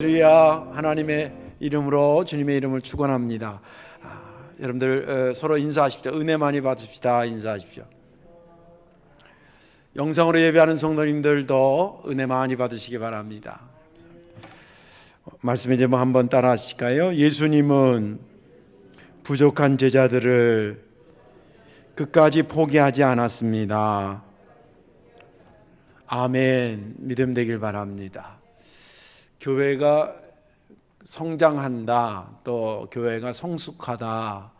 할렐루야. 하나님의 이름으로 주님의 이름을 축원합니다. 여러분들 서로 인사하십시오. 은혜 많이 받읍시다. 인사하십시오. 영상으로 예배하는 성도님들도 은혜 많이 받으시기 바랍니다. 말씀의 제목 한번 따라 하실까요? 예수님은 부족한 제자들을 끝까지 포기하지 않았습니다. 아멘. 믿음 되길 바랍니다. 교회가 성장한다, 또 교회가 성숙하다,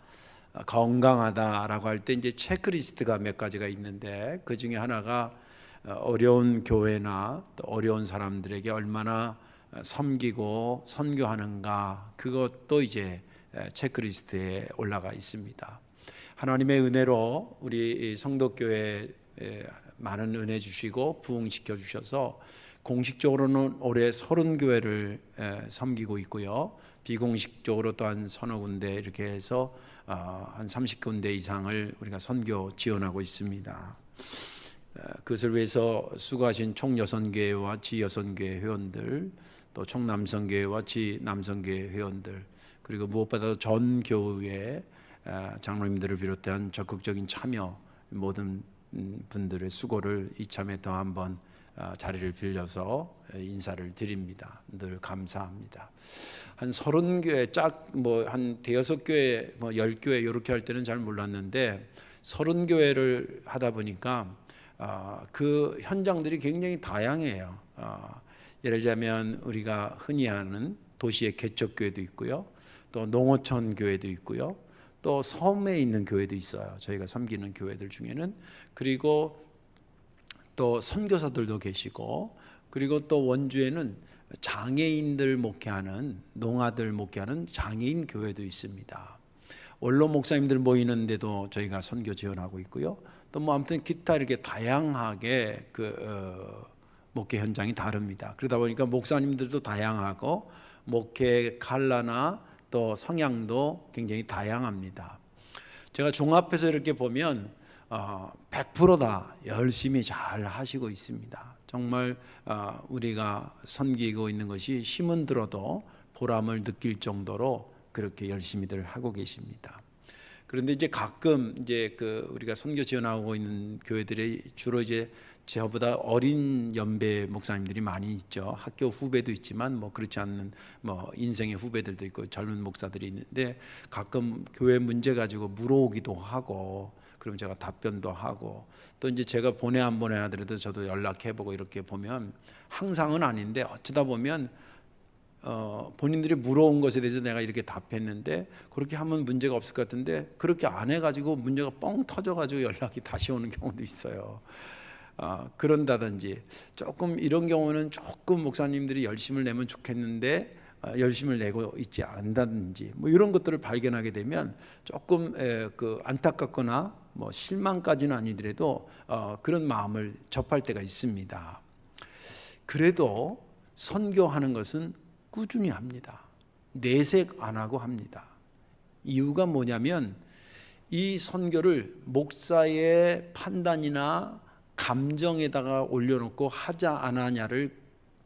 건강하다라고 할 때 이제 체크리스트가 몇 가지가 있는데, 그 중에 하나가 어려운 교회나 또 어려운 사람들에게 얼마나 섬기고 선교하는가, 그것도 이제 체크리스트에 올라가 있습니다. 하나님의 은혜로 우리 성도교회 많은 은혜 주시고 부흥시켜 주셔서 공식적으로는 올해 30교회를 섬기고 있고요. 비공식적으로 또한 서너 군데 이렇게 해서 한 30군데 이상을 우리가 선교 지원하고 있습니다. 그것을 위해서 수고하신 총여선교회와 지여선교회 회원들, 또 총남성교회와 지남성교회 회원들, 그리고 무엇보다도 전 교회 장로님들을 비롯한 적극적인 참여, 모든 분들의 수고를 이참에 더 한번 자리를 빌려서 인사를 드립니다. 늘 감사합니다. 한 30교회 한 대여섯 교회 10교회 이렇게 할 때는 잘 몰랐는데 30교회를 하다 보니까 그 현장들이 굉장히 다양해요. 예를 들자면 우리가 흔히 하는 도시의 개척교회도 있고요. 또 농어촌 교회도 있고요. 또 섬에 있는 교회도 있어요. 저희가 섬기는 교회들 중에는. 그리고 또 선교사들도 계시고, 그리고 또 원주에는 장애인들 목회하는, 농아들 목회하는 장애인 교회도 있습니다. 원로 목사님들 모이는데도 저희가 선교 지원하고 있고요. 또 아무튼 기타 이렇게 다양하게 목회 현장이 다릅니다. 그러다 보니까 목사님들도 다양하고 목회 칼라나 또 성향도 굉장히 다양합니다. 제가 종합해서 이렇게 보면 100% 다 열심히 잘 하시고 있습니다. 정말 우리가 섬기고 있는 것이 힘은 들어도 보람을 느낄 정도로 그렇게 열심히들 하고 계십니다. 그런데 이제 가끔 우리가 선교 지원하고 있는 교회들이 주로 이제 저보다 어린 연배 목사님들이 많이 있죠. 학교 후배도 있지만 그렇지 않는 인생의 후배들도 있고 젊은 목사들이 있는데, 가끔 교회 문제 가지고 물어오기도 하고, 그럼 제가 답변도 하고, 또 이제 제가 보내 안 보내 하더라도 저도 연락해보고, 이렇게 보면 항상은 아닌데 어쩌다 보면 본인들이 물어온 것에 대해서 내가 이렇게 답했는데 그렇게 하면 문제가 없을 것 같은데 그렇게 안 해가지고 문제가 뻥 터져가지고 연락이 다시 오는 경우도 있어요. 그런다든지 조금 이런 경우는 조금 목사님들이 열심을 내면 좋겠는데 열심을 내고 있지 않다든지 이런 것들을 발견하게 되면 조금 안타깝거나 실망까지는 아니더라도 그런 마음을 접할 때가 있습니다. 그래도 선교하는 것은 꾸준히 합니다. 내색 안 하고 합니다. 이유가 뭐냐면 이 선교를 목사의 판단이나 감정에다가 올려놓고 하자 안 하냐를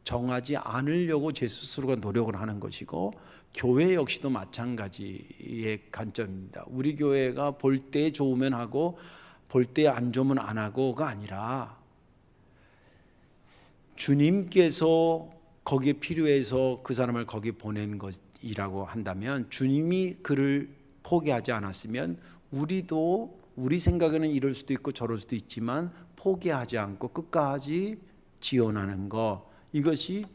정하지 않으려고 제 스스로가 노력을 하는 것이고, 교회 역시도 마찬가지의 관점입니다. 우리 교회가 볼 때 좋으면 하고 볼 때 안 좋으면 안 하고가 아니라, 주님께서 거기에 필요해서 그 사람을 거기 보낸 것이라고 한다면, 주님이 그를 포기하지 않았으면 우리도 우리 생각에는 이럴 수도 있고 저럴 수도 있지만 포기하지 않고 끝까지 지원하는 것, 이것이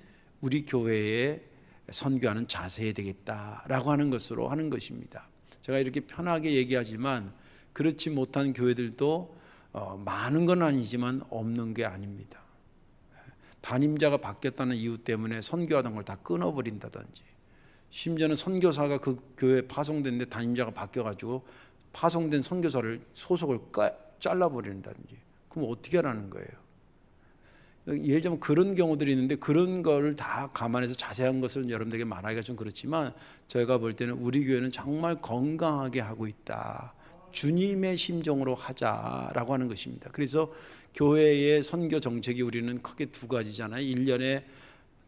우리 교회에 선교하는 자세야 되겠다라고 하는 것으로 하는 것입니다. 제가 이렇게 편하게 얘기하지만 그렇지 못한 교회들도 많은 건 아니지만 없는 게 아닙니다. 담임자가 바뀌었다는 이유 때문에 선교하던 걸 다 끊어버린다든지, 심지어는 선교사가 그 교회에 파송됐는데 담임자가 바뀌어가지고 파송된 선교사를 소속을 잘라버린다든지, 그럼 어떻게 하라는 거예요? 예를 들면 그런 경우들이 있는데, 그런 거를 다 감안해서 자세한 것을 여러분들에게 말하기가 좀 그렇지만, 저희가 볼 때는 우리 교회는 정말 건강하게 하고 있다, 주님의 심정으로 하자라고 하는 것입니다. 그래서 교회의 선교 정책이 우리는 크게 두 가지잖아요. 1년에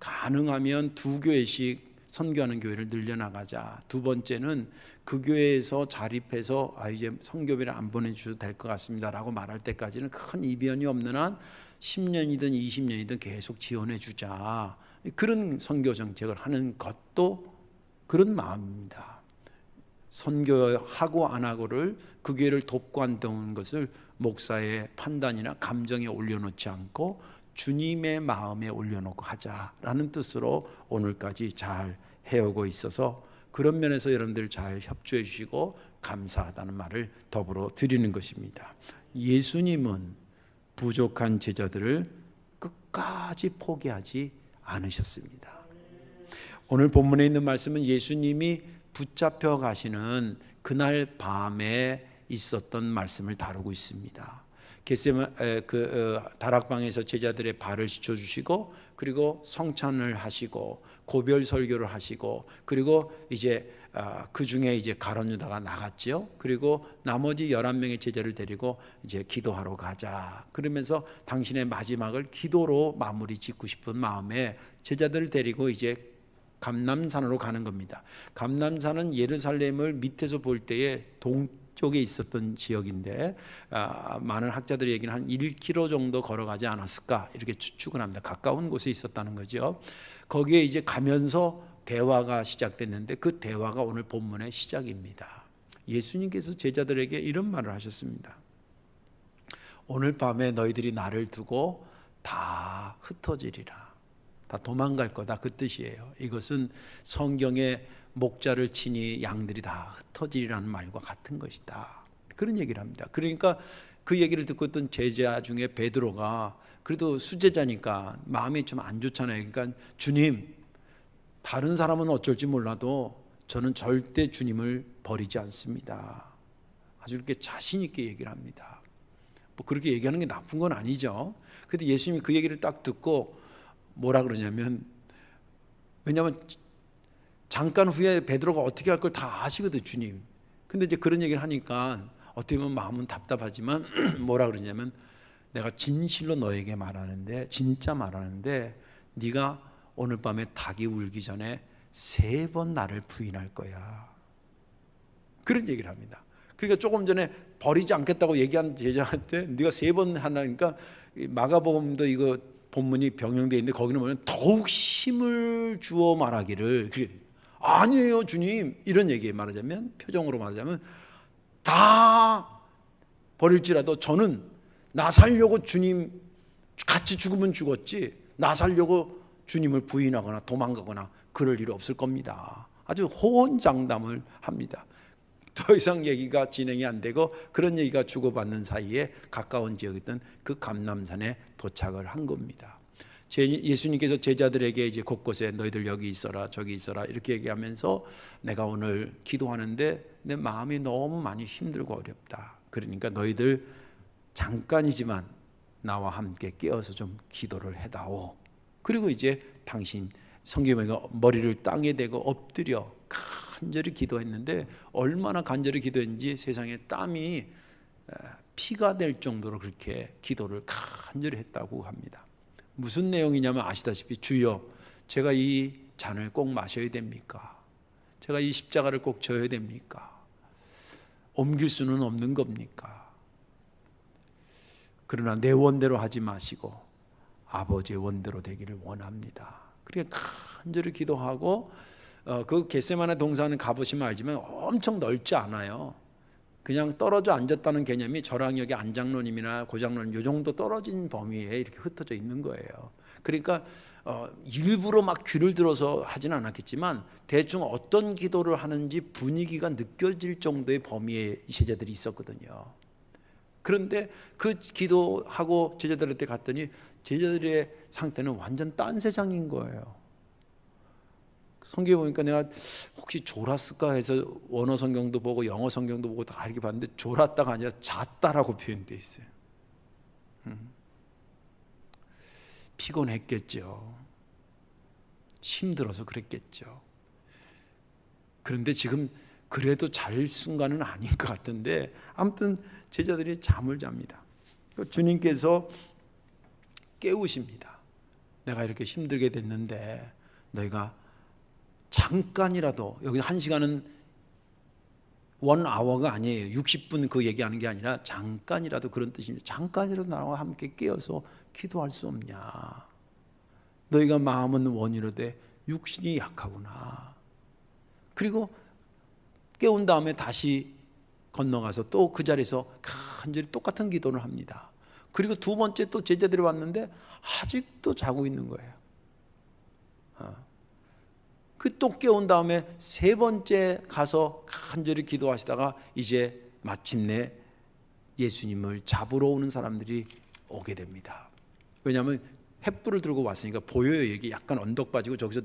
가능하면 2교회씩 선교하는 교회를 늘려나가자. 두 번째는 그 교회에서 자립해서 이제 선교비를 안 보내주셔도 될 것 같습니다 라고 말할 때까지는 큰 이변이 없는 한 10년이든 20년이든 계속 지원해 주자. 그런 선교 정책을 하는 것도 그런 마음입니다. 선교하고 안 하고를 그 교회를 돕고 안 돕는 것을 목사의 판단이나 감정에 올려놓지 않고 주님의 마음에 올려놓고 하자라는 뜻으로 오늘까지 잘 해오고 있어서 그런 면에서 여러분들 잘 협조해 주시고 감사하다는 말을 더불어 드리는 것입니다. 예수님은 부족한 제자들을 끝까지 포기하지 않으셨습니다. 오늘 본문에 있는 말씀은 예수님이 붙잡혀 가시는 그날 밤에 있었던 말씀을 다루고 있습니다. 다락방에서 제자들의 발을 씻어주시고 그리고 성찬을 하시고 고별 설교를 하시고 그리고 이제 그 중에 이제 가룟 유다가 나갔죠. 그리고 나머지 11명의 제자를 데리고 이제 기도하러 가자. 그러면서 당신의 마지막을 기도로 마무리 짓고 싶은 마음에 제자들을 데리고 이제 감람산으로 가는 겁니다. 감람산은 예루살렘을 밑에서 볼 때에 동쪽에 있었던 지역인데 많은 학자들의 얘기는 한 1km 정도 걸어가지 않았을까 이렇게 추측을 합니다. 가까운 곳에 있었다는 거죠. 거기에 이제 가면서 대화가 시작됐는데 그 대화가 오늘 본문의 시작입니다. 예수님께서 제자들에게 이런 말을 하셨습니다. 오늘 밤에 너희들이 나를 두고 다 흩어지리라. 다 도망갈 거다 그 뜻이에요. 이것은 성경에 목자를 치니 양들이 다 흩어지리라는 말과 같은 것이다. 그런 얘기를 합니다. 그러니까 그 얘기를 듣고 있던 제자 중에 베드로가 그래도 수제자니까 마음이 좀 안 좋잖아요. 그러니까 주님, 다른 사람은 어쩔지 몰라도 저는 절대 주님을 버리지 않습니다. 아주 이렇게 자신 있게 얘기를 합니다. 뭐 그렇게 얘기하는 게 나쁜 건 아니죠. 그런데 예수님이 그 얘기를 딱 듣고 뭐라 그러냐면, 왜냐하면 잠깐 후에 베드로가 어떻게 할 걸 다 아시거든 주님. 근데 이제 그런 얘기를 하니까 어떻게 보면 마음은 답답하지만 뭐라 그러냐면, 내가 진실로 너에게 말하는데, 진짜 말하는데 네가 오늘 밤에 닭이 울기 전에 3번 나를 부인할 거야. 그런 얘기를 합니다. 그러니까 조금 전에 버리지 않겠다고 얘기한 제자한테 네가 3번 하나니까, 마가복음도 이거 본문이 병영되어 있는데 거기는 보면 더욱 힘을 주어 말하기를, 아니에요 주님, 이런 얘기 말하자면, 표정으로 말하자면, 다 버릴지라도 저는 나 살려고 주님 같이 죽으면 죽었지 나 살려고 주님을 부인하거나 도망가거나 그럴 일 없을 겁니다. 아주 호언장담을 합니다. 더 이상 얘기가 진행이 안 되고 그런 얘기가 주고받는 사이에 가까운 지역이던 그 감람산에 도착을 한 겁니다. 예수님께서 제자들에게 이제 곳곳에 너희들 여기 있어라 저기 있어라 이렇게 얘기하면서, 내가 오늘 기도하는데 내 마음이 너무 많이 힘들고 어렵다. 그러니까 너희들 잠깐이지만 나와 함께 깨어서 좀 기도를 해다오. 그리고 이제 당신 성경에 머리를 땅에 대고 엎드려 간절히 기도했는데, 얼마나 간절히 기도했는지 세상에 땀이 피가 될 정도로 그렇게 기도를 간절히 했다고 합니다. 무슨 내용이냐면 아시다시피, 주여 제가 이 잔을 꼭 마셔야 됩니까? 제가 이 십자가를 꼭 져야 됩니까? 옮길 수는 없는 겁니까? 그러나 내 원대로 하지 마시고 아버지의 원대로 되기를 원합니다. 그렇게 간절히 기도하고, 그 겟세마네 동산은 가보시면 알지만 엄청 넓지 않아요. 그냥 떨어져 앉았다는 개념이 저랑 여기 안장로님이나 고장로님 이 정도 떨어진 범위에 이렇게 흩어져 있는 거예요. 그러니까 일부러 막 귀를 들어서 하진 않았겠지만 대충 어떤 기도를 하는지 분위기가 느껴질 정도의 범위에 제자들이 있었거든요. 그런데 그 기도하고 제자들한테 갔더니 제자들의 상태는 완전 딴 세상인 거예요. 성경에 보니까 내가 혹시 졸았을까 해서 원어 성경도 보고 영어 성경도 보고 다 이렇게 봤는데, 졸았다가 아니라 잤다라고 표현되어 있어요. 피곤했겠죠. 힘들어서 그랬겠죠. 그런데 지금 그래도 잘 순간은 아닌 것 같은데, 아무튼 제자들이 잠을 잡니다. 주님께서 깨우십니다. 내가 이렇게 힘들게 됐는데 너희가 잠깐이라도, 여기 1시간은 1hour가 아니에요. 60분 그 얘기하는 게 아니라 잠깐이라도, 그런 뜻입니다. 잠깐이라도 나와 함께 깨어서 기도할 수 없냐. 너희가 마음은 원이로되 육신이 약하구나. 그리고 깨운 다음에 다시 건너가서 또 그 자리에서 간절히 똑같은 기도를 합니다. 그리고 두 번째 또 제자들이 왔는데 아직도 자고 있는 거예요. 그 또 깨운 다음에 세 번째 가서 간절히 기도하시다가 이제 마침내 예수님을 잡으러 오는 사람들이 오게 됩니다. 왜냐하면 횃불을 들고 왔으니까 보여요. 이게 약간 언덕 빠지고 저기서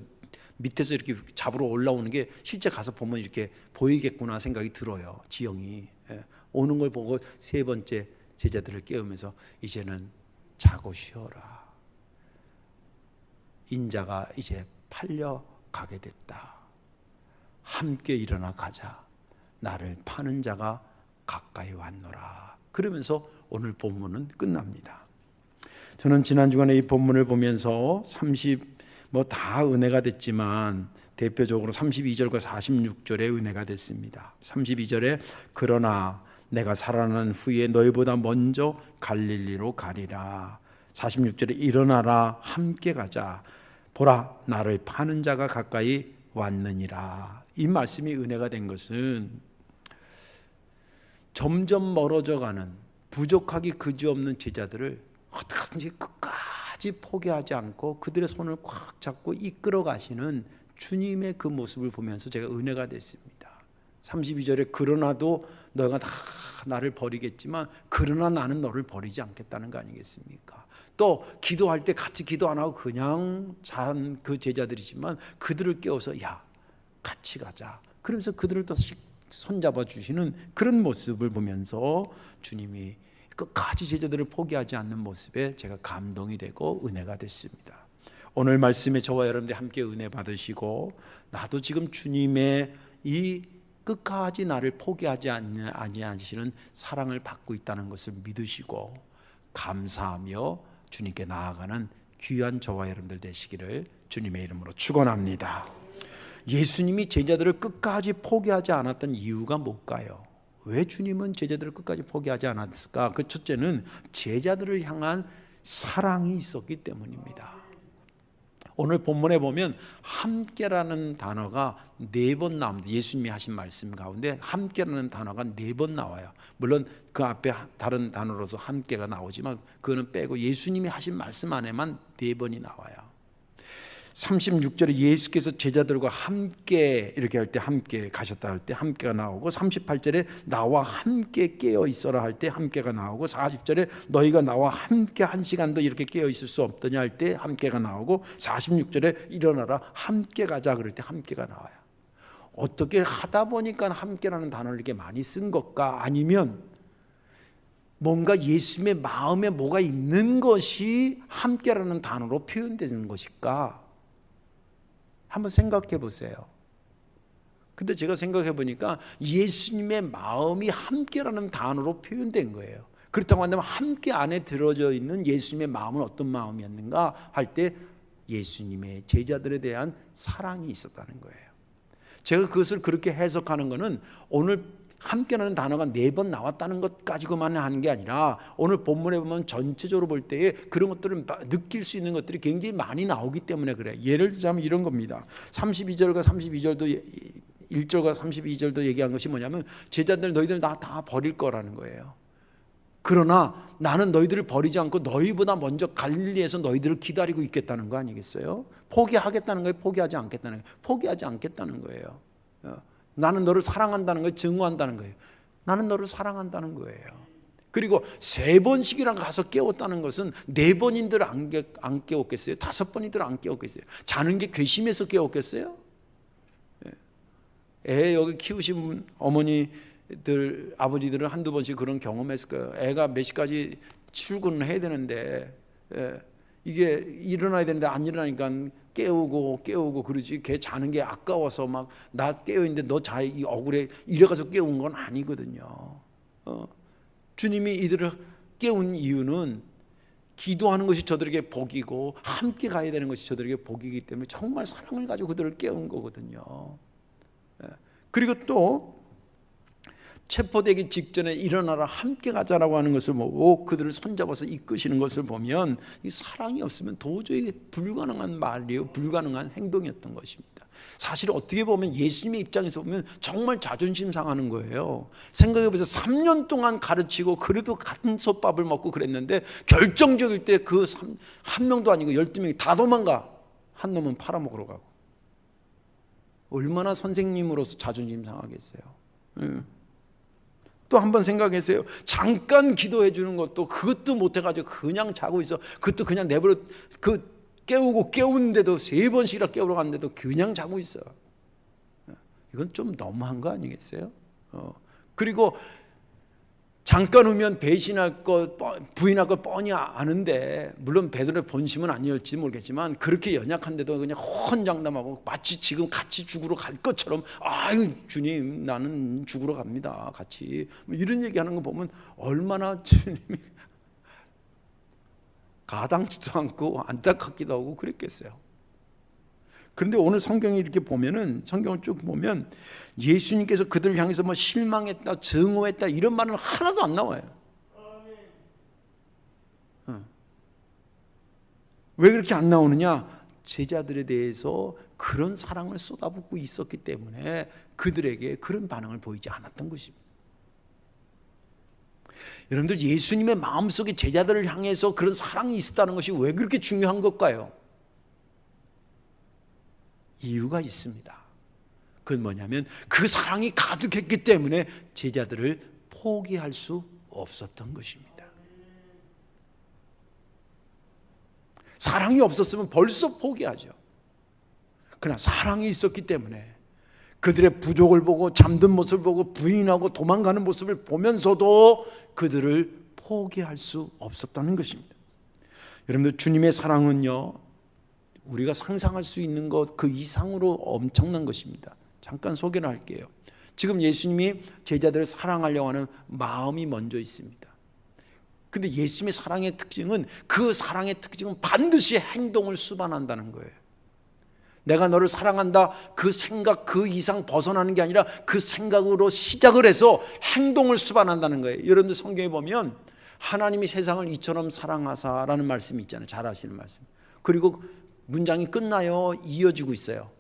밑에서 이렇게 잡으러 올라오는 게 실제 가서 보면 이렇게 보이겠구나 생각이 들어요. 지형이. 오는 걸 보고 세 번째 제자들을 깨우면서 이제는 자고 쉬어라. 인자가 이제 팔려가게 됐다. 함께 일어나 가자. 나를 파는 자가 가까이 왔노라. 그러면서 오늘 본문은 끝납니다. 저는 지난 주간에 이 본문을 보면서 다 은혜가 됐지만 대표적으로 32절과 46절에 은혜가 됐습니다. 32절에 그러나 내가 살아난 후에 너희보다 먼저 갈릴리로 가리라. 46절에 일어나라 함께 가자. 보라 나를 파는 자가 가까이 왔느니라. 이 말씀이 은혜가 된 것은 점점 멀어져 가는 부족하기 그지없는 제자들을 어떻게든지 끝까지 포기하지 않고 그들의 손을 꽉 잡고 이끌어 가시는 주님의 그 모습을 보면서 제가 은혜가 됐습니다. 32절에 그러나도 너가 다 나를 버리겠지만 그러나 나는 너를 버리지 않겠다는 거 아니겠습니까? 또 기도할 때 같이 기도 안 하고 그냥 잔 그 제자들이지만 그들을 깨워서 야 같이 가자. 그러면서 그들을 또 손잡아 주시는 그런 모습을 보면서 주님이 끝까지 제자들을 포기하지 않는 모습에 제가 감동이 되고 은혜가 됐습니다. 오늘 말씀에 저와 여러분들 함께 은혜 받으시고 나도 지금 주님의 이 끝까지 나를 포기하지 아니하시는 사랑을 받고 있다는 것을 믿으시고 감사하며 주님께 나아가는 귀한 저와 여러분들 되시기를 주님의 이름으로 축원합니다. 예수님이 제자들을 끝까지 포기하지 않았던 이유가 뭘까요? 왜 주님은 제자들을 끝까지 포기하지 않았을까? 그 첫째는 제자들을 향한 사랑이 있었기 때문입니다. 오늘 본문에 보면 함께라는 단어가 4번 나옵니다. 예수님이 하신 말씀 가운데 함께라는 단어가 4번 나와요. 물론 그 앞에 다른 단어로서 함께가 나오지만 그거는 빼고 예수님이 하신 말씀 안에만 4번이 나와요. 36절에 예수께서 제자들과 함께 이렇게 할 때 함께 가셨다 할 때 함께가 나오고 38절에 나와 함께 깨어 있어라 할 때 함께가 나오고 40절에 너희가 나와 함께 한 시간도 이렇게 깨어 있을 수 없더냐 할 때 함께가 나오고 46절에 일어나라 함께 가자 그럴 때 함께가 나와요. 어떻게 하다 보니까 함께라는 단어를 이렇게 많이 쓴 것까? 아니면 뭔가 예수님의 마음에 뭐가 있는 것이 함께라는 단어로 표현되는 것일까? 한번 생각해 보세요. 근데 제가 생각해 보니까 예수님의 마음이 함께라는 단어로 표현된 거예요. 그렇다고 한다면 함께 안에 들어져 있는 예수님의 마음은 어떤 마음이었는가 할 때 예수님의 제자들에 대한 사랑이 있었다는 거예요. 제가 그것을 그렇게 해석하는 것은 오늘 함께라는 단어가 4번 나왔다는 것 가지고만 하는 게 아니라 오늘 본문에 보면 전체적으로 볼 때에 그런 것들을 느낄 수 있는 것들이 굉장히 많이 나오기 때문에 그래요. 예를 들자면 이런 겁니다. 32절과 32절도 1절과 32절도 얘기한 것이 뭐냐면 제자들 너희들 다 버릴 거라는 거예요. 그러나 나는 너희들을 버리지 않고 너희보다 먼저 갈릴리에서 너희들을 기다리고 있겠다는 거 아니겠어요? 포기하겠다는 거예요? 포기하지 않겠다는 거예요? 포기하지 않겠다는 거예요. 나는 너를 사랑한다는 거예요? 증오한다는 거예요? 나는 너를 사랑한다는 거예요. 그리고 3번씩이나 가서 깨웠다는 것은 4번인들 안 깨웠겠어요? 5번인들 안 깨웠겠어요? 자는 게 괘씸해서 깨웠겠어요? 애 여기 키우신 어머니들 아버지들은 한두 번씩 그런 경험했을 거예요. 애가 몇 시까지 출근을 해야 되는데 이게 일어나야 되는데 안 일어나니까 깨우고 그러지. 걔 자는 게 아까워서 막 나 깨어있는데 너 자 이 억울해 이래가서 깨운 건 아니거든요. 주님이 이들을 깨운 이유는 기도하는 것이 저들에게 복이고 함께 가야 되는 것이 저들에게 복이기 때문에 정말 사랑을 가지고 그들을 깨운 거거든요. 그리고 또 체포되기 직전에 일어나라 함께 가자라고 하는 것을 보고 그들을 손잡아서 이끄시는 것을 보면 이 사랑이 없으면 도저히 불가능한 말이에요. 불가능한 행동이었던 것입니다. 사실 어떻게 보면 예수님의 입장에서 보면 정말 자존심 상하는 거예요. 생각해보세요. 3년 동안 가르치고 그래도 같은 솥밥을 먹고 그랬는데 결정적일 때 그 한 명도 아니고 12명이 다 도망가. 한 놈은 팔아먹으러 가고. 얼마나 선생님으로서 자존심 상하겠어요. 또 한번 생각했어요. 잠깐 기도해 주는 것도 그것도 못해가지고 그냥 자고 있어. 그것도 그냥 내버려 깨우고 깨우는데도 3번씩이나 깨우러 갔는데도 그냥 자고 있어. 이건 좀 너무한 거 아니겠어요? 그리고 잠깐 오면 배신할 것, 부인할 것 뻔히 아는데, 물론 베드로의 본심은 아니었지 모르겠지만 그렇게 연약한데도 그냥 헌장담하고 마치 지금 같이 죽으러 갈 것처럼, 아유 주님 나는 죽으러 갑니다 같이, 이런 얘기하는 거 보면 얼마나 주님이 가당치도 않고 안타깝기도 하고 그랬겠어요. 그런데 오늘 성경이 이렇게 보면은, 성경을 쭉 보면 예수님께서 그들을 향해서 뭐 실망했다, 증오했다 이런 말은 하나도 안 나와요. 왜 그렇게 안 나오느냐? 제자들에 대해서 그런 사랑을 쏟아붓고 있었기 때문에 그들에게 그런 반응을 보이지 않았던 것입니다. 여러분들, 예수님의 마음속에 제자들을 향해서 그런 사랑이 있었다는 것이 왜 그렇게 중요한 걸까요? 이유가 있습니다. 그건 뭐냐면 그 사랑이 가득했기 때문에 제자들을 포기할 수 없었던 것입니다. 사랑이 없었으면 벌써 포기하죠. 그러나 사랑이 있었기 때문에 그들의 부족을 보고 잠든 모습을 보고 부인하고 도망가는 모습을 보면서도 그들을 포기할 수 없었다는 것입니다. 여러분들, 주님의 사랑은요, 우리가 상상할 수 있는 것 그 이상으로 엄청난 것입니다. 잠깐 소개를 할게요. 지금 예수님이 제자들을 사랑하려고 하는 마음이 먼저 있습니다. 근데 예수님의 사랑의 특징은, 그 사랑의 특징은 반드시 행동을 수반한다는 거예요. 내가 너를 사랑한다, 그 생각 그 이상 벗어나는 게 아니라 그 생각으로 시작을 해서 행동을 수반한다는 거예요. 여러분들 성경에 보면 하나님이 세상을 이처럼 사랑하사라는 말씀이 있잖아요. 잘 아시는 말씀. 그리고 문장이 끝나요? 이어지고 있어요.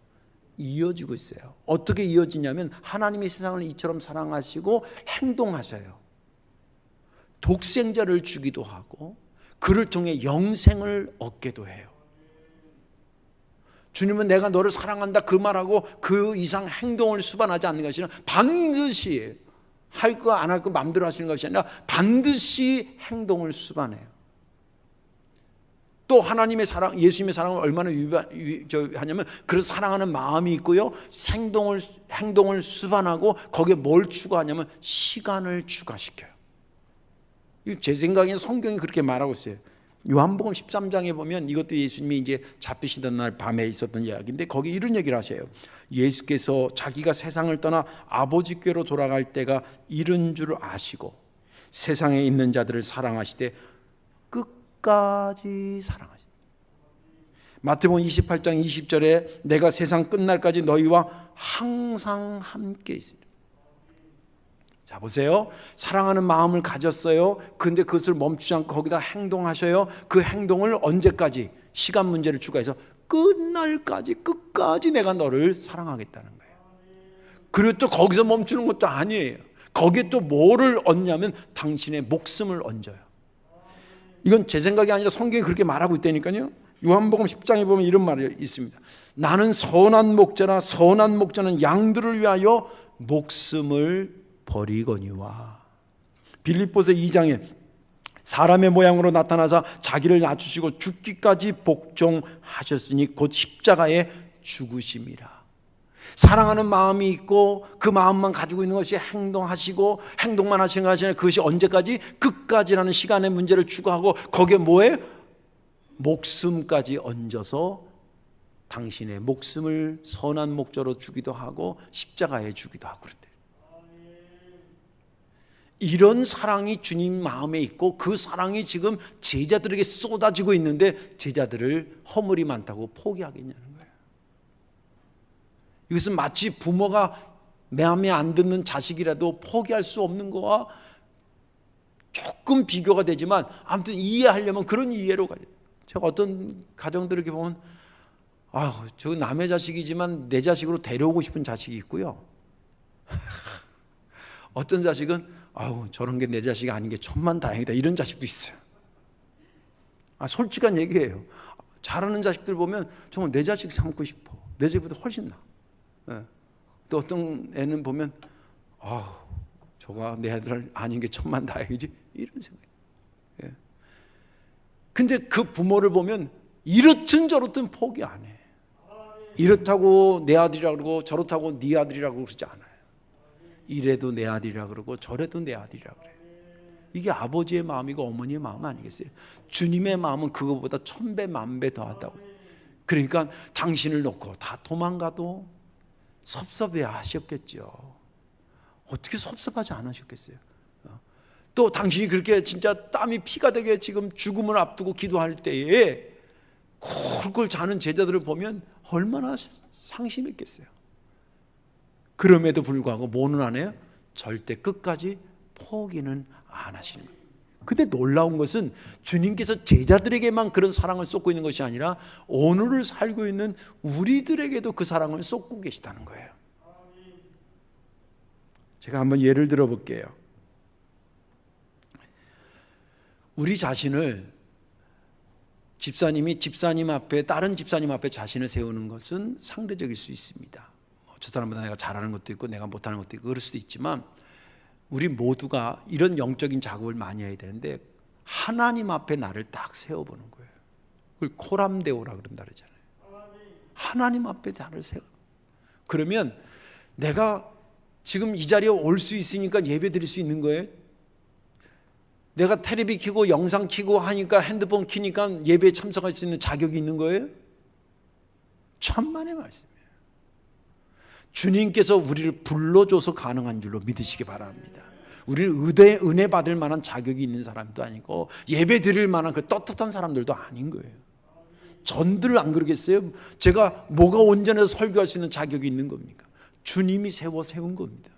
이어지고 있어요. 어떻게 이어지냐면 하나님이 세상을 이처럼 사랑하시고 행동하셔요. 독생자를 주기도 하고 그를 통해 영생을 얻게도 해요. 주님은 내가 너를 사랑한다 그 말하고 그 이상 행동을 수반하지 않는 것이 아니라 반드시 할 거 안 할 거 마음대로 하시는 것이 아니라 반드시 행동을 수반해요. 또 하나님의 사랑, 예수님의 사랑을 얼마나 하냐면 그래서 사랑하는 마음이 있고요, 행동을 수반하고 거기에 뭘 추가하냐면 시간을 추가시켜요. 제 생각에는 성경이 그렇게 말하고 있어요. 요한복음 13장에 보면, 이것도 예수님이 이제 잡히시던 날 밤에 있었던 이야기인데 거기 이런 얘기를 하셔요. 예수께서 자기가 세상을 떠나 아버지께로 돌아갈 때가 이른 줄 아시고 세상에 있는 자들을 사랑하시되 끝까지 사랑하시다. 마태복음 28장 20절에 내가 세상 끝날까지 너희와 항상 함께 있으리라. 자, 보세요. 사랑하는 마음을 가졌어요. 근데 그것을 멈추지 않고 거기다 행동하셔요. 그 행동을 언제까지? 시간 문제를 추가해서 끝날까지, 끝까지 내가 너를 사랑하겠다는 거예요. 그리고 또 거기서 멈추는 것도 아니에요. 거기에 또 뭐를 얻냐면 당신의 목숨을 얹어요. 이건 제 생각이 아니라 성경이 그렇게 말하고 있다니까요. 요한복음 10장에 보면 이런 말이 있습니다. 나는 선한 목자라, 선한 목자는 양들을 위하여 목숨을 버리거니와. 빌립보서 2장에 사람의 모양으로 나타나사 자기를 낮추시고 죽기까지 복종하셨으니 곧 십자가에 죽으심이라. 사랑하는 마음이 있고 그 마음만 가지고 있는 것이 행동하시고 행동만 하시는 것이 아니라 그것이 언제까지? 끝까지라는 시간의 문제를 추가하고 거기에 뭐에? 목숨까지 얹어서 당신의 목숨을 선한 목자로 주기도 하고 십자가에 주기도 하고 그런데, 이런 사랑이 주님 마음에 있고 그 사랑이 지금 제자들에게 쏟아지고 있는데 제자들을 허물이 많다고 포기하겠냐는 거예요. 이것은 마치 부모가 마음에 안 드는 자식이라도 포기할 수 없는 거와 조금 비교가 되지만 아무튼 이해하려면 그런 이해로 가요. 제가 어떤 가정들 이렇게 보면 저 남의 자식이지만 내 자식으로 데려오고 싶은 자식이 있고요. 어떤 자식은 저런 게 내 자식이 아닌 게 천만다행이다 이런 자식도 있어요. 솔직한 얘기예요. 잘하는 자식들 보면 정말 내 자식 삼고 싶어. 내 집보다 훨씬 나. 또 어떤 애는 보면 저가 내 아들 아닌 게 천만다행이지 이런 생각. 근데 그 부모를 보면 이렇든 저렇든 포기 안 해. 이렇다고 내 아들이라고 그러고 저렇다고 네 아들이라고 그러지 않아요. 이래도 내 아들이라 그러고 저래도 내 아들이라 그래요. 이게 아버지의 마음이고 어머니의 마음 아니겠어요? 주님의 마음은 그거보다 1000배 만배 더하다고. 그러니까 당신을 놓고 다 도망가도 섭섭해 하셨겠죠. 어떻게 섭섭하지 않으셨겠어요? 또 당신이 그렇게 진짜 땀이 피가 되게 지금 죽음을 앞두고 기도할 때에 콜콜 자는 제자들을 보면 얼마나 상심했겠어요. 그럼에도 불구하고 뭐는 안 해요? 절대 끝까지 포기는 안 하시는 거예요. 근데 놀라운 것은 주님께서 제자들에게만 그런 사랑을 쏟고 있는 것이 아니라 오늘을 살고 있는 우리들에게도 그 사랑을 쏟고 계시다는 거예요. 제가 한번 예를 들어 볼게요. 우리 자신을 집사님 앞에, 다른 집사님 앞에 자신을 세우는 것은 상대적일 수 있습니다. 저 사람보다 내가 잘하는 것도 있고 내가 못하는 것도 있고 그럴 수도 있지만 우리 모두가 이런 영적인 작업을 많이 해야 되는데 하나님 앞에 나를 딱 세워보는 거예요. 그걸 코람데오라 그런다 그러잖아요. 하나님 앞에 나를 세워. 그러면 내가 지금 이 자리에 올 수 있으니까 예배 드릴 수 있는 거예요. 내가 텔레비 켜고 영상 켜고 하니까 핸드폰 켜니까 예배에 참석할 수 있는 자격이 있는 거예요? 천만의 말씀이에요. 주님께서 우리를 불러줘서 가능한 줄로 믿으시기 바랍니다. 우리는 은혜 받을 만한 자격이 있는 사람도 아니고 예배 드릴 만한 그 떳떳한 사람들도 아닌 거예요. 전들 안 그러겠어요? 제가 뭐가 온전해서 설교할 수 있는 자격이 있는 겁니까? 주님이 세운 겁니다.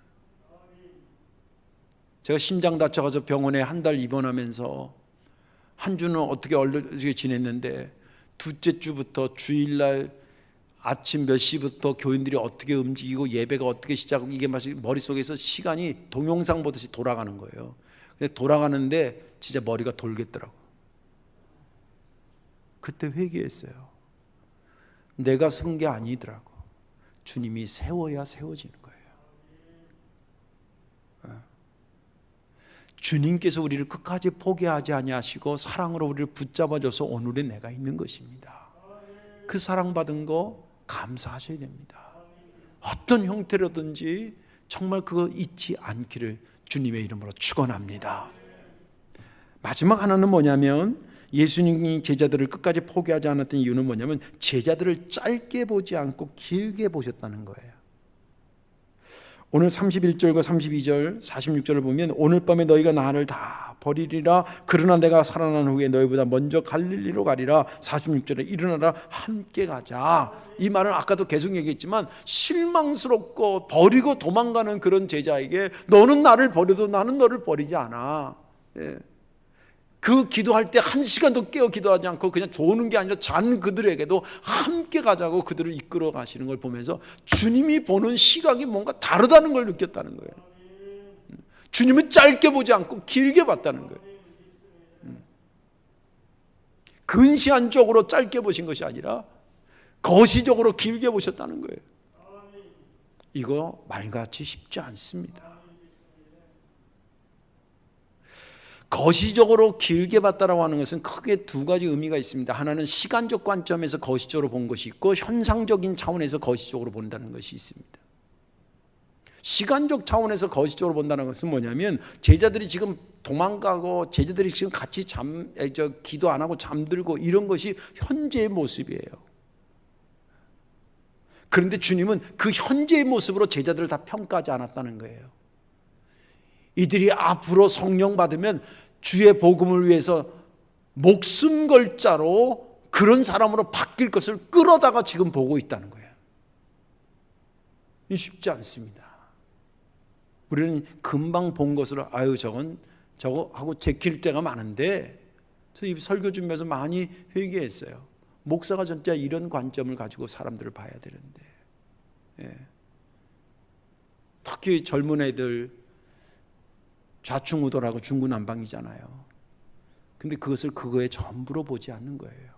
제가 심장 다쳐가서 병원에 한 달 입원하면서 한 주는 어떻게 얼르게 지냈는데 둘째 주부터 주일날 아침 몇 시부터 교인들이 어떻게 움직이고 예배가 어떻게 시작하고 이게 머릿속에서 시간이 동영상 보듯이 돌아가는 거예요. 근데 돌아가는데 진짜 머리가 돌겠더라고. 그때 회개했어요. 내가 쓴 게 아니더라고. 주님이 세워야 세워지는 거예요. 주님께서 우리를 끝까지 포기하지 아니하시고 사랑으로 우리를 붙잡아줘서 오늘의 내가 있는 것입니다. 그 사랑받은 거 감사하셔야 됩니다. 어떤 형태로든지 정말 그거 잊지 않기를 주님의 이름으로 축원합니다. 마지막 하나는 뭐냐면 예수님이 제자들을 끝까지 포기하지 않았던 이유는 뭐냐면 제자들을 짧게 보지 않고 길게 보셨다는 거예요. 오늘 31절과 32절 46절을 보면 오늘 밤에 너희가 나를 다 버리리라. 그러나 내가 살아난 후에 너희보다 먼저 갈릴리로 가리라. 46절에 일어나라 함께 가자. 이 말은 아까도 계속 얘기했지만 실망스럽고 버리고 도망가는 그런 제자에게 너는 나를 버려도 나는 너를 버리지 않아. 그 기도할 때 1시간도 깨어 기도하지 않고 그냥 조는 게 아니라 잔 그들에게도 함께 가자고 그들을 이끌어 가시는 걸 보면서 주님이 보는 시각이 뭔가 다르다는 걸 느꼈다는 거예요. 주님은 짧게 보지 않고 길게 봤다는 거예요. 근시안적으로 짧게 보신 것이 아니라 거시적으로 길게 보셨다는 거예요. 이거 말같이 쉽지 않습니다. 거시적으로 길게 봤다라고 하는 것은 크게 두 가지 의미가 있습니다. 하나는 시간적 관점에서 거시적으로 본 것이 있고 현상적인 차원에서 거시적으로 본다는 것이 있습니다. 시간적 차원에서 거시적으로 본다는 것은 뭐냐면 제자들이 지금 도망가고 제자들이 지금 같이 기도 안 하고 잠들고 이런 것이 현재의 모습이에요. 그런데 주님은 그 현재의 모습으로 제자들을 다 평가하지 않았다는 거예요. 이들이 앞으로 성령 받으면 주의 복음을 위해서 목숨 걸 자로 그런 사람으로 바뀔 것을 끌어다가 지금 보고 있다는 거예요. 이 쉽지 않습니다. 우리는 금방 본 것으로 저거 하고 제킬 때가 많은데, 저 이 설교 준비해서 많이 회개했어요. 목사가 진짜 이런 관점을 가지고 사람들을 봐야 되는데, 예. 특히 젊은 애들 좌충우돌하고 중구난방이잖아요. 근데 그것을 그거의 전부로 보지 않는 거예요.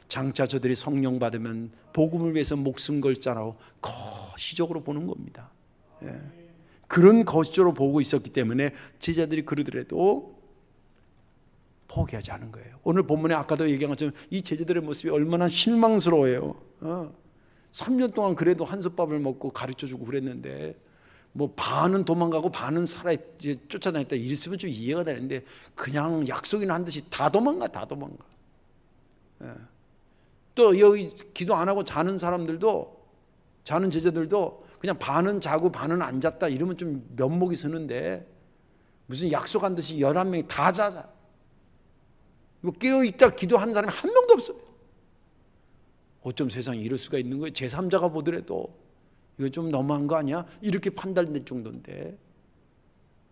장차 저들이 성령 받으면 복음을 위해서 목숨 걸 자라고 거시적으로 보는 겁니다. 예. 그런 거시적으로 보고 있었기 때문에 제자들이 그러더라도 포기하지 않은 거예요. 오늘 본문에 아까도 얘기한 것처럼 이 제자들의 모습이 얼마나 실망스러워요. 3년 동안 그래도 한솥밥을 먹고 가르쳐주고 그랬는데, 뭐 반은 도망가고 반은 살아 이제 쫓아다녔다 이랬으면 좀 이해가 되는데, 그냥 약속이나 한 듯이 다 도망가. 예. 또 여기 기도 안 하고 자는 제자들도 그냥 반은 자고 반은 안 잤다 이러면 좀 면목이 서는데, 무슨 약속한 듯이 11명이 다 자자. 이거 깨어있다 기도하는 사람이 한 명도 없어요. 어쩜 세상에 이럴 수가 있는 거예요. 제3자가 보더라도 이거 좀 너무한 거 아니야? 이렇게 판단될 정도인데,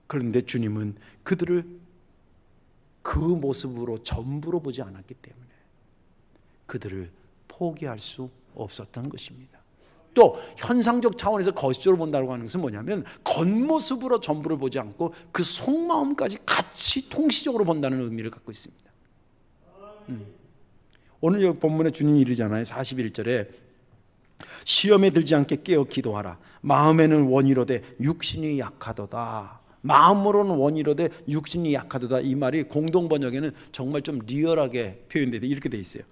그런데 주님은 그들을 그 모습으로 전부로 보지 않았기 때문에 그들을 포기할 수 없었던 것입니다. 또 현상적 차원에서 거시적으로 본다고 하는 것은 뭐냐면, 겉모습으로 전부를 보지 않고 그 속마음까지 같이 통시적으로 본다는 의미를 갖고 있습니다. 오늘 여기 본문에 주님이 이르잖아요. 41절에 시험에 들지 않게 깨어 기도하라. 마음에는 원이로되 육신이 약하도다. 마음으로는 원이로되 육신이 약하도다. 이 말이 공동 번역에는 정말 좀 리얼하게 표현되어 이렇게 돼 있어요.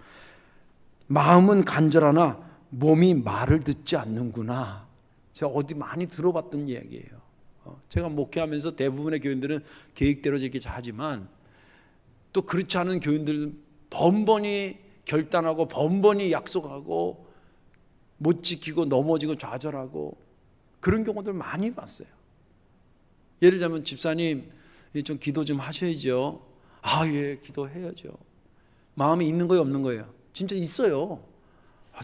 마음은 간절하나 몸이 말을 듣지 않는구나. 제가 어디 많이 들어봤던 이야기예요. 제가 목회하면서 대부분의 교인들은 계획대로 이렇게 하지만, 또 그렇지 않은 교인들은 번번이 결단하고 번번이 약속하고 못 지키고 넘어지고 좌절하고 그런 경우들 많이 봤어요. 예를 들자면, 집사님 좀 기도 좀 하셔야죠. 예, 기도해야죠. 마음이 있는 거예요, 없는 거예요? 진짜 있어요.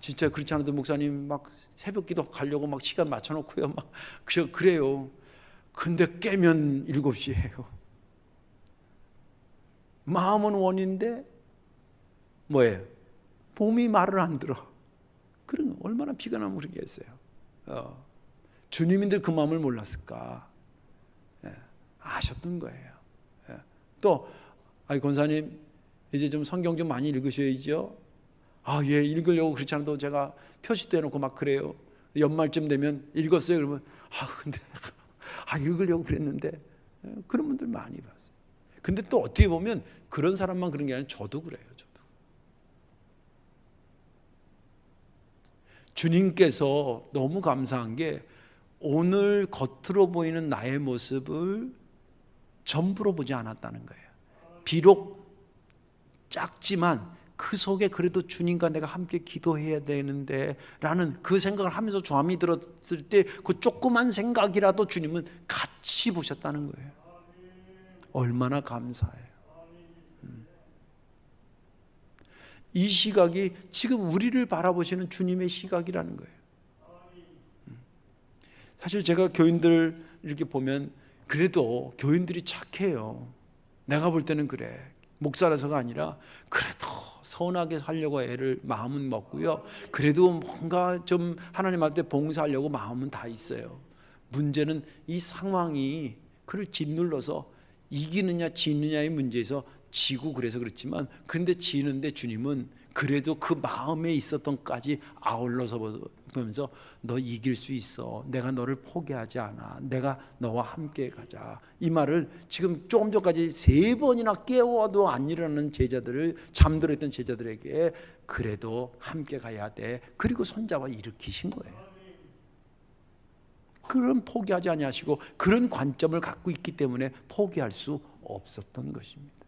진짜 그렇지 않아도 목사님 막 새벽 기도 가려고 막 시간 맞춰놓고요, 막 그래요. 근데 깨면 7시예요. 마음은 원인데 뭐예요? 몸이 말을 안 들어. 그럼 얼마나 비관하면 그러겠어요. 주님인들 그 마음을 몰랐을까? 아셨던 거예요. 또 권사님 이제 좀 성경 좀 많이 읽으셔야죠. 예, 읽으려고 그렇지 않아도 제가 표시도 해놓고 막 그래요. 연말쯤 되면 읽었어요. 그러면 근데 읽으려고 그랬는데, 그런 분들 많이 봤어요. 근데 또 어떻게 보면 그런 사람만 그런 게 아니라 저도 그래요. 주님께서 너무 감사한 게, 오늘 겉으로 보이는 나의 모습을 전부로 보지 않았다는 거예요. 비록 작지만 그 속에 그래도 주님과 내가 함께 기도해야 되는데 라는 그 생각을 하면서 조함이 들었을 때, 그 조그만 생각이라도 주님은 같이 보셨다는 거예요. 얼마나 감사해요. 이 시각이 지금 우리를 바라보시는 주님의 시각이라는 거예요. 사실 제가 교인들 이렇게 보면 그래도 교인들이 착해요. 내가 볼 때는 그래. 목사라서가 아니라 그래도 선하게 살려고 마음은 먹고요. 그래도 뭔가 좀 하나님 앞에 봉사하려고 마음은 다 있어요. 문제는 이 상황이 그를 짓눌러서 이기느냐 지느냐의 문제에서 지고 그래서 그렇지만, 근데 지는데 주님은 그래도 그 마음에 있었던 것까지 아울러서 보면서 너 이길 수 있어. 내가 너를 포기하지 않아. 내가 너와 함께 가자. 이 말을 지금 조금 전까지 3번이나 깨워도 안 일어나는 제자들을, 잠들어 있던 제자들에게 그래도 함께 가야 돼. 그리고 손잡아 일으키신 거예요. 그런 포기하지 아니하시고 그런 관점을 갖고 있기 때문에 포기할 수 없었던 것입니다.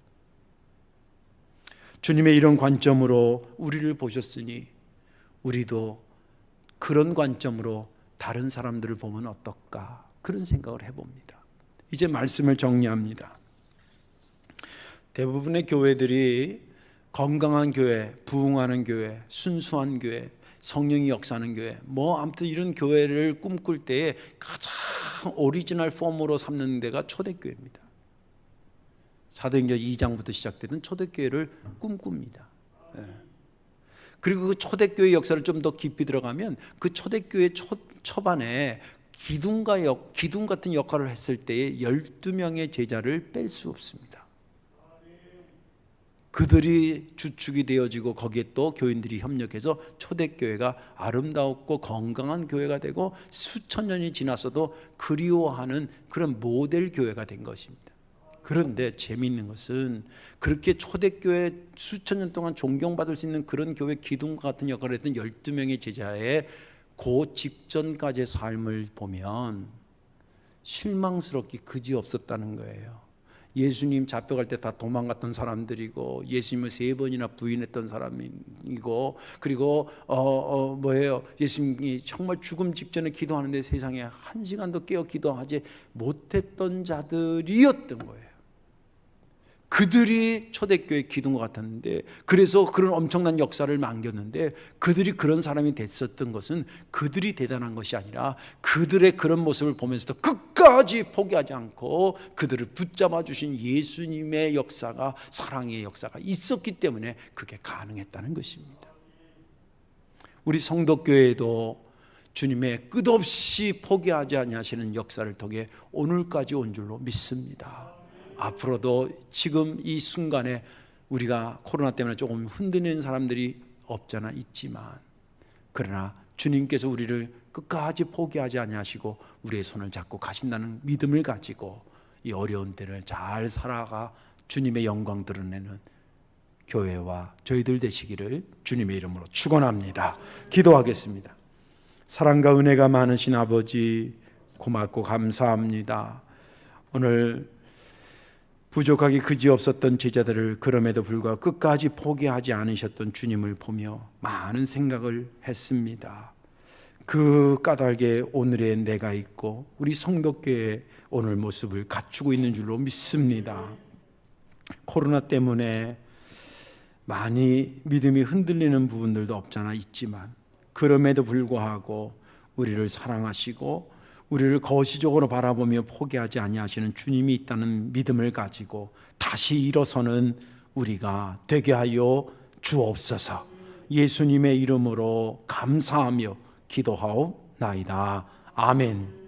주님의 이런 관점으로 우리를 보셨으니 우리도 그런 관점으로 다른 사람들을 보면 어떨까, 그런 생각을 해봅니다. 이제 말씀을 정리합니다. 대부분의 교회들이 건강한 교회, 부흥하는 교회, 순수한 교회, 성령이 역사하는 교회, 아무튼 이런 교회를 꿈꿀 때에 가장 오리지널 폼으로 삼는 데가 초대교회입니다. 사도행전 2장부터 시작되던 초대교회를 꿈꿉니다. 그리고 그 초대교회 역사를 좀 더 깊이 들어가면 그 초대교회 초반에 기둥 같은 역할을 했을 때에 12명의 제자를 뺄 수 없습니다. 그들이 주축이 되어지고 거기에 또 교인들이 협력해서 초대교회가 아름다웠고 건강한 교회가 되고 수천 년이 지났어도 그리워하는 그런 모델 교회가 된 것입니다. 그런데 재미있는 것은 그렇게 초대교회 수천 년 동안 존경받을 수 있는 그런 교회 기둥과 같은 역할을 했던 12명의 제자의 그 직전까지의 삶을 보면 실망스럽게 그지없었다는 거예요. 예수님 잡혀갈 때 다 도망갔던 사람들이고 예수님을 3번이나 부인했던 사람이고 그리고 예수님이 정말 죽음 직전에 기도하는데 세상에 1시간도 깨어 기도하지 못했던 자들이었던 거예요. 그들이 초대교회 기둥과 같았는데, 그래서 그런 엄청난 역사를 남겼는데, 그들이 그런 사람이 됐었던 것은 그들이 대단한 것이 아니라 그들의 그런 모습을 보면서도 끝까지 포기하지 않고 그들을 붙잡아 주신 예수님의 역사가, 사랑의 역사가 있었기 때문에 그게 가능했다는 것입니다. 우리 성도교회도 주님의 끝없이 포기하지 아니하시는 역사를 통해 오늘까지 온 줄로 믿습니다. 앞으로도 지금 이 순간에 우리가 코로나 때문에 조금 흔들리는 사람들이 없잖아 있지만, 그러나 주님께서 우리를 끝까지 포기하지 아니하시고 우리의 손을 잡고 가신다는 믿음을 가지고 이 어려운 때를 잘 살아가 주님의 영광 드러내는 교회와 저희들 되시기를 주님의 이름으로 축원합니다. 기도하겠습니다. 사랑과 은혜가 많으신 아버지, 고맙고 감사합니다. 오늘 부족하기 그지없었던 제자들을 그럼에도 불구하고 끝까지 포기하지 않으셨던 주님을 보며 많은 생각을 했습니다. 그 까닭에 오늘의 내가 있고 우리 성도교회의 오늘 모습을 갖추고 있는 줄로 믿습니다. 코로나 때문에 많이 믿음이 흔들리는 부분들도 없잖아 있지만, 그럼에도 불구하고 우리를 사랑하시고 우리를 거시적으로 바라보며 포기하지 아니하시는 주님이 있다는 믿음을 가지고 다시 일어서는 우리가 되게 하여 주옵소서. 예수님의 이름으로 감사하며 기도하옵나이다. 아멘.